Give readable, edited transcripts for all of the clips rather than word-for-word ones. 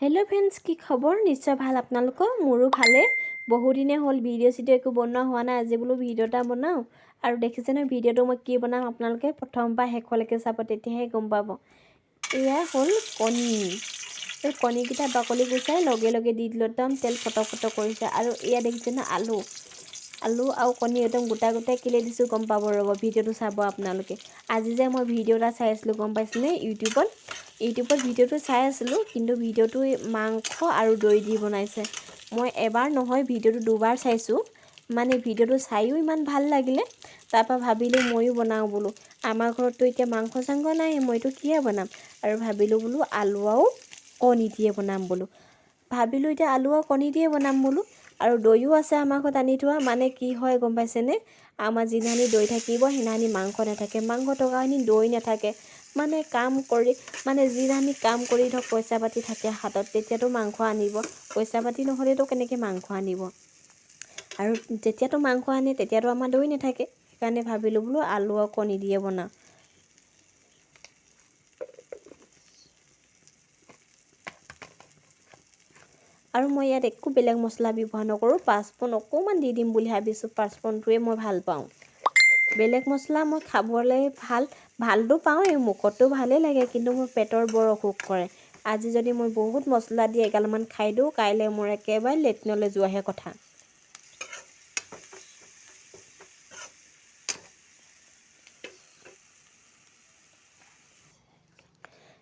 hello friends की खबर निश्चय ভাল আপোনালোকৰ মোৰো ভালে বহুদিনে হ'ল ভিডিও একো বনোৱা হোৱা নাই আজি বোলো ভিডিও এটা বনাও আৰু দেখিছে না ভিডিওটো মই কি বনাম আপোনালোকে প্ৰথম বা শেষলৈকে চাব তেতিয়াহে গম পাব এয়া হ'ল কণী এই কণীকেইটা বাকলি গুচাই লগে লগে দি দিলো একদম তেল ফটফট কৰিছে আৰু এয়া দেখিছে না আলু আৰু কণী একদম গোটা গোটা কিলে দিছো গম পাব ৰব ভিডিওটো চাব আপোনালোকে আজি যে মই ভিডিও এটা চাই আছিলো গম পাইছনে ইউটিউবত ভিডিওটো চাই আছিলো কিন্তু ভিডিওটো মাংস আৰু দৈ দি বনাইছে মই এবাৰ নহয় ভিডিওটো দুবাৰ চাইছো মানে ভিডিওটো চাইও ইমান ভাল লাগিলে তাৰপা ভাবিলো মইও বনাও বলো আমাৰ ঘৰতটো এতিয়া মাংস চাংগ নাই মইতো কিয়ে বনাম আৰু ভাবিলো বলো আলু আৰু কণী দিয়ে বনাম বলো ভাবিলো এতিয়া আলু আৰু কণী দিয়ে বনাম বলো আৰু দৈও আছে আমাৰ ঘৰত আনি থোৱা মানে কি হয় গম পাইছেনে আমাৰ যিনানি দৈ থাকিব হিনানি মাংস নাথাকে মাংস টকানি দৈ নাথাকে মানে কাম কৰি মানে যিনানি কাম কৰি ধক পইচা পাতি থাকে হাতত তেতিয়াতো মাংস আনিব পইচা পাতি নহলেতো কেনেকে মাংস আনিব আৰু যেতিয়াতো মাংস আনে তেতিয়াতো আমাৰ দৈ নাথাকে সেইকাৰণে ভাবিলো বলো আলু আৰু কণী দিয়ে বনাও আৰু মই ইয়াত একো বেলেগ মছলা ব্যৱহাৰ নকৰো পাঁচপন অকমান দি দিম বুলি ভাবিছো পাঁচপনটোৱে মই ভাল পাওঁ বেলেগ মছলা মই খাবলৈ ভালটো পাওঁ এই মুখতো ভালে লাগে কিন্তু মোৰ পেটৰ বৰ অসুখ কৰে আজি যদি মই বহুত মছলা দি এগালমান খাই দিও কাইলে মোৰ একেবাৰে লেটনলৈ যোৱাহে কথা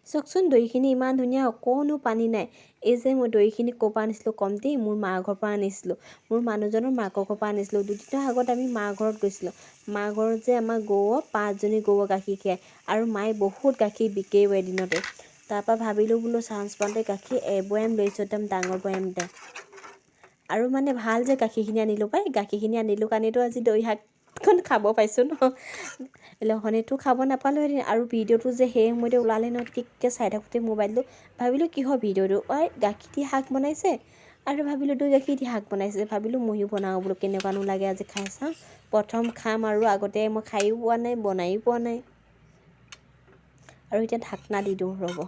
চকচোন দৈখিনি ইমান ধুনীয়া অকনো পানী নাই এই যে মই দৈখিনি কোপা আনিছিলো কমতি মোৰ মা ঘৰৰ পৰা আনিছিলো মোৰ মানুহজনৰ মাকৰ ঘৰৰ পৰা আনিছিলো দুদিনৰ আগত আমি মা ঘৰত গৈছিলো মা ঘৰত যে আমাৰ গৌ 5 জনী গৌ গাখীৰ খায় আৰু মাই বহুত গাখীৰ বিকেও এদিনতে তাৰপা ভাবিলো বলো চান্স পাওঁতে গাখীৰ এবয়াম লৈছো একদম ডাঙৰ বয়ামতে আৰু মানে ভাল যে গাখীৰখিনি আনিলো পাই গাখীৰখিনি আনিলো কাৰণেতো আজি দৈ শাকখন খাব পাইছো ন লহনেটো খাব নাপালো আৰু ভিডিওটো যে সেই সময়তে ওলালে ন ঠিককে চাই থাকোতে মোবাইলটো ভাবিলো কিহৰ ভিডিওটো ঐ গাখীৰ দি শাক বনাইছে আৰু ভাবিলো দৈ গাখীৰ দি শাক বনাইছে ভাবিলো মইও বনাও বলো কেনেকুৱানো লাগে আজি খাই চাওঁ প্ৰথম খাম আৰু আগতে মই খাইও পোৱা নাই বনাইও পোৱা নাই আৰু এতিয়া ঢাকনা দি দিওঁ ৰব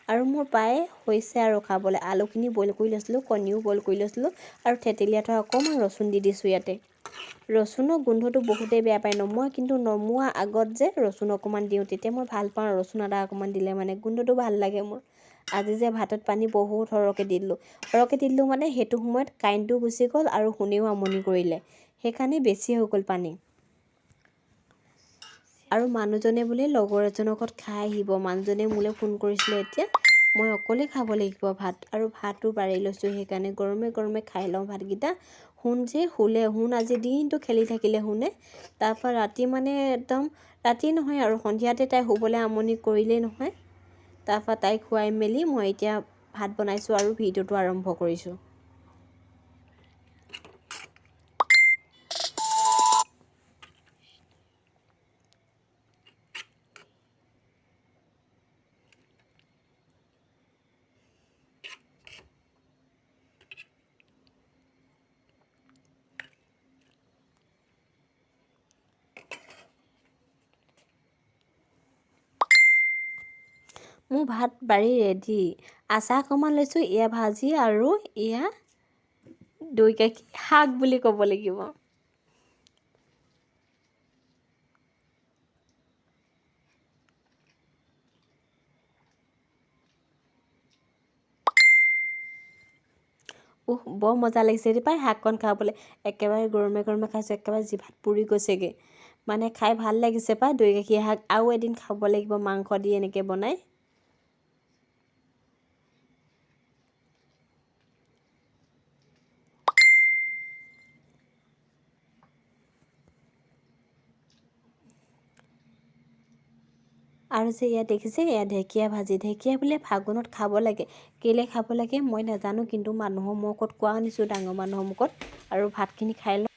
আৰু মোৰ পায়ে হৈছে আৰু খাবলৈ আলুখিনি বইল কৰি লৈছিলো কণীও বইল কৰি লৈছিলো আৰু থেতেলিয়া থোৱা অকমান ৰসুন দি দিছো ইয়াতে ৰসুনৰ গোন্ধটো বহুতেই বেয়া পায় মই কিন্তু নমোৱা আগত যে ৰসুন অকমান দিওঁ তেতিয়া মই ভাল পাওঁ ৰসুন আদা অকমান দিলে মানে গোন্ধটো ভাল লাগে মোৰ আজি যে ভাতত পানী বহুত সৰহকে দিলো মানে সেইটো সময়ত কাৰেণ্টটো গুচি গ'ল আৰু শুনেও আমনি কৰিলে সেইকাৰণে বেছি হৈ গ'ল পানী আৰু মানুহজনে বোলে লগৰ এজনৰ ঘৰত খাই আহিব মানুহজনে মোলে ফোন কৰিছিলে এতিয়া মই অকলে খাব লাগিব ভাত আৰু ভাতটো বাঢ়ি লৈছো সেইকাৰণে গৰমে গৰমে খাই লওঁ ভাতকেইটা হুন আজি দিনটো খেলি থাকিলে হুনে তাৰপৰা ৰাতি মানে একদম ৰাতি নহয় আৰু সন্ধিয়াতে তাই শুবলৈ আমনি কৰিলেই নহয় তাৰপৰা তাইক খুৱাই মেলি মই এতিয়া ভাত বনাইছো আৰু ভিডিওটো আৰম্ভ কৰিছো মোৰ ভাত বাঢ়ি ৰেডি আচাৰ অকমান লৈছো এয়া ভাজি আৰু এয়া দৈ গাখীৰ শাক বুলি ক'ব লাগিব বৰ মজা লাগিছে ৰে পাই শাককণ খাবলৈ একেবাৰে গৰমে গৰমে খাইছো একেবাৰে জিভাত পুৰি গৈছেগে মানে খাই ভাল লাগিছে পাই দৈ গাখীৰ শাক আৰু এদিন খাব লাগিব মাংস দি এনেকে বনাই আৰু যে ইয়াত দেখিছে এয়া ঢেকীয়া ভাজি ঢেকীয়া বোলে ফাগুনত খাব লাগে কেলে খাব লাগে মই নাজানো কিন্তু মানুহৰ মুখত কোৱা শুনিছো ডাঙৰ মানুহৰ মুখত আৰু ভাতখিনি খাই